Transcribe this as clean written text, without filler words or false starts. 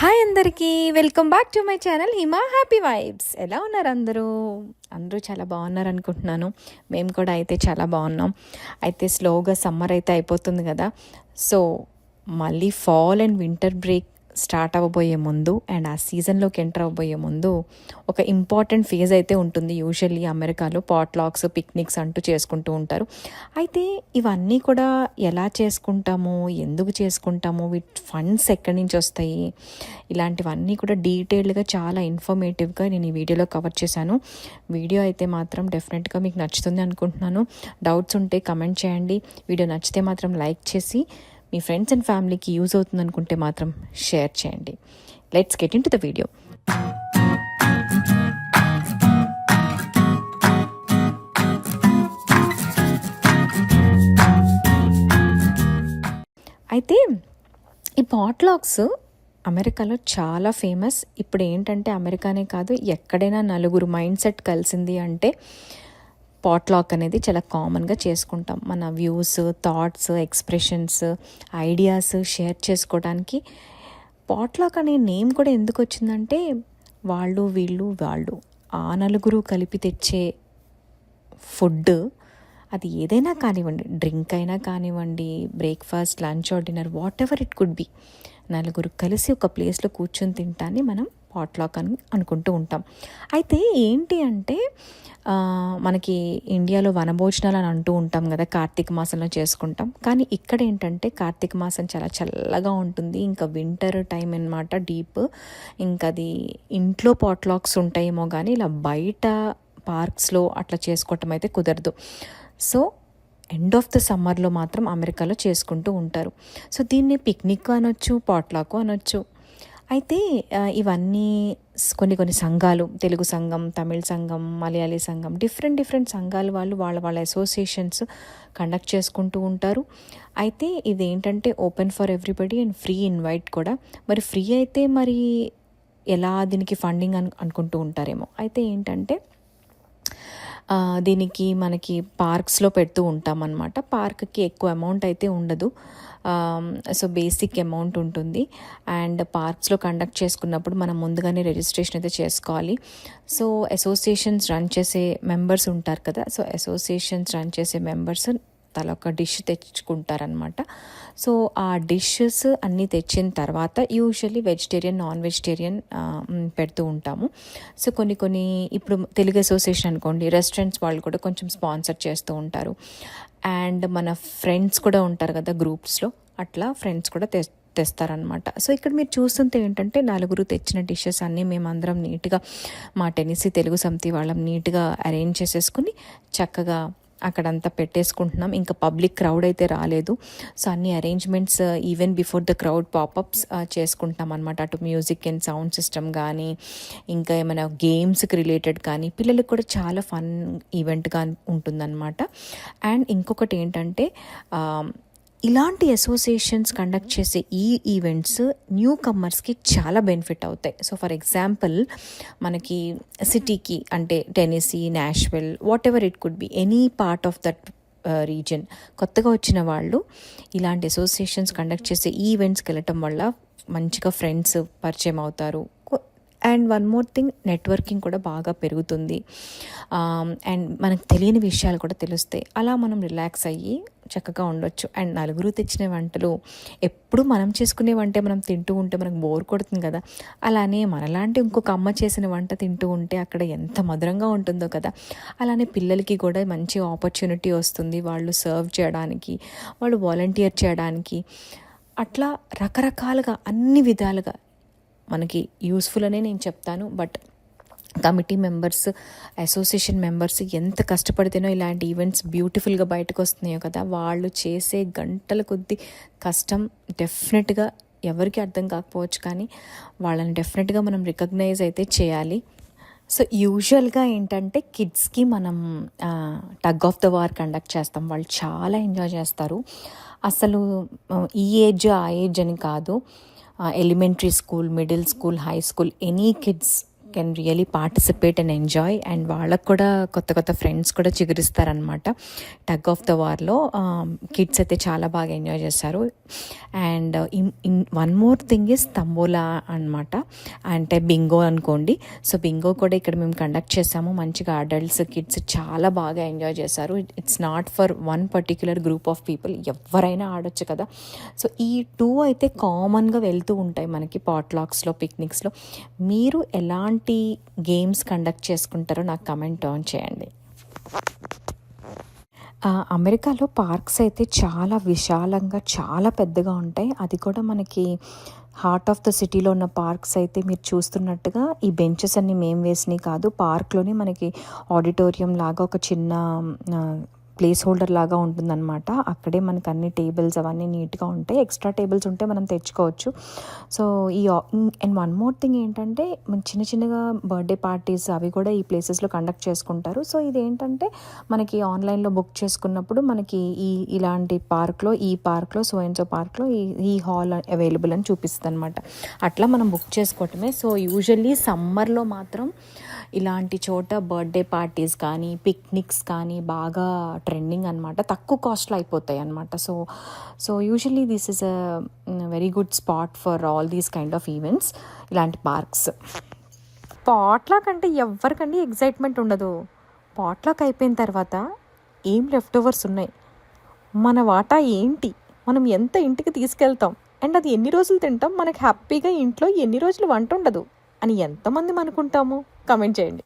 Hi అందరికీ, welcome back to my channel Hima happy vibes. ఎలా ఉన్నారు అందరూ? అందరూ చాలా బాగున్నారు అనుకుంటున్నాను. మేము కూడా అయితే చాలా బాగున్నాం. అయితే స్లోగా సమ్మర్ అయితే అయిపోతుంది కదా, సో మళ్ళీ fall and winter break start అవ్వబోయే ముందు అండ్ ఆ సీజన్లోకి ఎంటర్ అవ్వబోయే ముందు ఒక ఇంపార్టెంట్ ఫేజ్ అయితే ఉంటుంది. యూజువల్లీ అమెరికాలో పాట్లాక్స్, పిక్నిక్స్ అంటూ చేసుకుంటూ ఉంటారు. అయితే ఇవన్నీ కూడా ఎలా చేసుకుంటాము, ఎందుకు చేసుకుంటాము, వీటి ఫండ్స్ ఎక్కడి నుంచి వస్తాయి, ఇలాంటివన్నీ కూడా డీటెయిల్డ్గా చాలా ఇన్ఫర్మేటివ్గా నేను ఈ వీడియోలో కవర్ చేశాను. వీడియో అయితే మాత్రం డెఫినెట్గా మీకు నచ్చుతుంది అనుకుంటున్నాను. డౌట్స్ ఉంటే కమెంట్ చేయండి. వీడియో నచ్చితే మాత్రం లైక్ చేసి మీ ఫ్రెండ్స్ అండ్ ఫ్యామిలీకి యూజ్ అవుతుంది అనుకుంటే మాత్రం షేర్ చేయండి. Let's get in to the video. అయితే ఈ పాట్లాక్స్ అమెరికాలో చాలా ఫేమస్. ఇప్పుడు ఏంటంటే అమెరికానే కాదు, ఎక్కడైనా నలుగురు మైండ్ సెట్ కలిసింది అంటే పాట్లాక్ అనేది చాలా కామన్గా చేసుకుంటాం. మన views, thoughts, expressions, ideas share చేసుకోవడానికి పాట్లాక్ అనే నేమ్ కూడా ఎందుకు వచ్చిందంటే వాళ్ళు ఆ నలుగురు కలిపి తెచ్చే ఫుడ్, అది ఏదైనా కానివ్వండి, డ్రింక్ అయినా కానివ్వండి, breakfast, lunch or dinner, what ever it could be, నలుగురు కలిసి ఒక ప్లేస్లో కూర్చొని తింటాన్ని మనం పాట్లాక్ అని అనుకుంటూ ఉంటాం. అయితే ఏంటి అంటే మనకి ఇండియాలో వనభోజనాలు అని అంటూ ఉంటాం కదా, కార్తీక మాసంలో చేసుకుంటాం. కానీ ఇక్కడ ఏంటంటే కార్తీక మాసం చాలా చల్లగా ఉంటుంది, ఇంకా వింటర్ టైం అన్నమాట, డీప్. ఇంకా అది ఇంట్లో పాట్లాక్స్ ఉంటాయేమో కానీ ఇలా బయట పార్క్స్లో అట్లా చేసుకోవటం అయితే కుదరదు. సో ఎండ్ ఆఫ్ ద సమ్మర్లో మాత్రం అమెరికాలో చేసుకుంటూ ఉంటారు. సో దీన్ని పిక్నిక్ అనొచ్చు, పాట్లాక్ అనొచ్చు. అయితే ఇవన్నీ కొన్ని సంఘాలు, తెలుగు సంఘం, తమిళ సంఘం, మలయాళీ సంఘం, డిఫరెంట్ సంఘాలు వాళ్ళ అసోసియేషన్స్ కండక్ట్ చేసుకుంటూ ఉంటారు. అయితే ఇదేంటంటే open for everybody and free invite కూడా. మరి ఫ్రీ అయితే మరి ఎలా దీనికి ఫండింగ్ అనుకుంటూ ఉంటారేమో. అయితే ఏంటంటే దీనికి మనకి పార్క్స్లో పెడుతూ ఉంటామన్నమాట. పార్క్కి ఎక్కువ అమౌంట్ అయితే ఉండదు, సో బేసిక్ అమౌంట్ ఉంటుంది. అండ్ పార్క్స్లో కండక్ట్ చేసుకున్నప్పుడు మనం ముందుగానే రిజిస్ట్రేషన్ అయితే చేసుకోవాలి. సో అసోసియేషన్స్ రన్ చేసే మెంబర్స్ ఉంటారు కదా, సో అసోసియేషన్స్ రన్ చేసే మెంబర్స్ తల ఒక డిష్ తెచ్చుకుంటారనమాట. సో ఆ డిషెస్ అన్నీ తెచ్చిన తర్వాత యూజువల్లీ వెజిటేరియన్, నాన్ వెజిటేరియన్ పెడుతూ ఉంటాము. సో కొన్ని ఇప్పుడు తెలుగు అసోసియేషన్ అనుకోండి, రెస్టారెంట్స్ వాళ్ళు కూడా కొంచెం స్పాన్సర్ చేస్తూ ఉంటారు. అండ్ మన ఫ్రెండ్స్ కూడా ఉంటారు కదా గ్రూప్స్లో, అట్లా ఫ్రెండ్స్ కూడా తెస్తారనమాట. సో ఇక్కడ మీరు చూస్తుంటే ఏంటంటే నలుగురు తెచ్చిన డిషెస్ అన్నీ మేమందరం నీట్గా మా టెన్నిసీ తెలుగు సమితి వాళ్ళం నీట్గా అరేంజ్ చేసేసుకుని చక్కగా అక్కడంతా పెట్టేసుకుంటున్నాం. ఇంకా పబ్లిక్ క్రౌడ్ అయితే రాలేదు. సో అన్ని arrangements even before the crowd pop-ups చేసుకుంటాం అనమాట. అటు మ్యూజిక్ అండ్ సౌండ్ సిస్టమ్ కానీ, ఇంకా ఏమైనా గేమ్స్కి రిలేటెడ్ కానీ, పిల్లలకు కూడా చాలా ఫన్ ఈవెంట్గా ఉంటుందన్నమాట. అండ్ ఇంకొకటి ఏంటంటే ఇలాంటి అసోసియేషన్స్ కండక్ట్ చేసే ఈ ఈవెంట్స్ న్యూ కమ్మర్స్కి చాలా బెనిఫిట్ అవుతాయి. సో ఫర్ ఎగ్జాంపుల్ మనకి సిటీకి అంటే Tennessee, Nashville, what ever it could be, any part of that reason కొత్తగా వచ్చిన వాళ్ళు ఇలాంటి అసోసియేషన్స్ కండక్ట్ చేసే ఈ ఈవెంట్స్కి వెళ్ళటం వల్ల మంచిగా ఫ్రెండ్స్ పరిచయం అవుతారు. And one more thing, networking కూడా బాగా పెరుగుతుంది. అండ్ మనకు తెలియని విషయాలు కూడా తెలుస్తాయి. అలా మనం రిలాక్స్ అయ్యి చక్కగా ఉండొచ్చు. అండ్ నలుగురు తెచ్చిన వంటలు ఎప్పుడు మనం చేసుకునే వంటే మనం తింటూ ఉంటే మనకు బోర్ కొడుతుంది కదా, అలానే మనలాంటి ఇంకొక అమ్మ చేసిన వంట తింటూ ఉంటే అక్కడ ఎంత మధురంగా ఉంటుందో కదా. అలానే పిల్లలకి కూడా మంచి ఆపర్చునిటీ వస్తుంది, వాళ్ళు సర్వ్ చేయడానికి, వాళ్ళు వాలంటీర్ చేయడానికి, అట్లా రకరకాలుగా అన్ని విధాలుగా మనకి యూస్ఫుల్ అనే నేను చెప్తాను. But committee members, association members ఎంత కష్టపడితేనో ఇలాంటి ఈవెంట్స్ బ్యూటిఫుల్గా బయటకు వస్తున్నాయో కదా. వాళ్ళు చేసే గంటల కొద్ది కష్టం డెఫినెట్గా ఎవరికి అర్థం కాకపోవచ్చు, కానీ వాళ్ళని డెఫినెట్గా మనం రికగ్నైజ్ అయితే చేయాలి. సో యూజువల్గా ఏంటంటే కిడ్స్కి మనం tug of the war conduct చేస్తాం. వాళ్ళు చాలా ఎంజాయ్ చేస్తారు. అసలు ఈ ఏజ్ ఆ ఏజ్ అని కాదు, elementary school, middle school, high school, any kids can really participate and enjoy. And వాళ్ళకు కూడా కొత్త కొత్త ఫ్రెండ్స్ కూడా చిగురిస్తారనమాట. టగ్ ఆఫ్ ద వార్లో కిడ్స్ అయితే చాలా బాగా ఎంజాయ్ చేస్తారు. And in one more thing is tambola అనమాట, అంటే బింగో అనుకోండి. సో బింగో కూడా ఇక్కడ మేము కండక్ట్ చేసాము. మంచిగా అడల్ట్స్ కిడ్స్ చాలా బాగా ఎంజాయ్ చేశారు. It's not for one particular group of people, ఎవరైనా ఆడొచ్చు కదా. సో ఈ టూ అయితే కామన్గా వెళ్తూ ఉంటాయి మనకి పాట్లాక్స్లో, పిక్నిక్స్లో. మీరు ఎలాంటి గేమ్స్ కండక్ట్ చేసుకుంటారో నాకు కమెంట్ ఆన్ చేయండి. అమెరికాలో పార్క్స్ అయితే చాలా విశాలంగా, చాలా పెద్దగా ఉంటాయి. అది కూడా మనకి హార్ట్ ఆఫ్ ద సిటీలో ఉన్న పార్క్స్ అయితే మీరు చూస్తున్నట్టుగా ఈ బెంచెస్ అన్నీ మేము వేసినవి కాదు. పార్క్లోనే మనకి ఆడిటోరియం లాగా ఒక చిన్న ప్లేస్ హోల్డర్ లాగా ఉంటుందన్నమాట. అక్కడే మనకు అన్ని టేబుల్స్ అవన్నీ నీట్గా ఉంటాయి. ఎక్స్ట్రా టేబుల్స్ ఉంటే మనం తెచ్చుకోవచ్చు. So and one more thing ఏంటంటే, చిన్న చిన్నగా బర్త్డే పార్టీస్ అవి కూడా ఈ ప్లేసెస్లో కండక్ట్ చేసుకుంటారు. సో ఇదేంటంటే మనకి ఆన్లైన్లో బుక్ చేసుకున్నప్పుడు మనకి ఇలాంటి పార్క్లో సో అండ్ సో పార్క్లో ఈ హాల్ అవైలబుల్ అని చూపిస్తుంది అనమాట. అట్లా మనం బుక్ చేసుకోవటమే. సో యూజువల్లీ సమ్మర్లో మాత్రం ఇలాంటి చోట బర్త్డే పార్టీస్ కానీ, పిక్నిక్స్ కానీ బాగా ట్రెండింగ్ అనమాట. తక్కువ కాస్ట్లో అయిపోతాయి అనమాట. So usually this is a very good spot for all these kind of events, ఇలాంటి పార్క్స్. పాట్లాక్ అంటే ఎవరికండి ఎగ్జైట్మెంట్ ఉండదు. పాట్లాక్ అయిపోయిన తర్వాత ఏం లెఫ్ట్ ఓవర్స్ ఉన్నాయి, మన వాటా ఏంటి, మనం ఎంత ఇంటికి తీసుకెళ్తాం, అండ్ అది ఎన్ని రోజులు తింటాం, మనకు హ్యాపీగా ఇంట్లో ఎన్ని రోజులు వంట ఉండదు అని ఎంతమంది అనుకుంటాము? కమెంట్ చేయండి.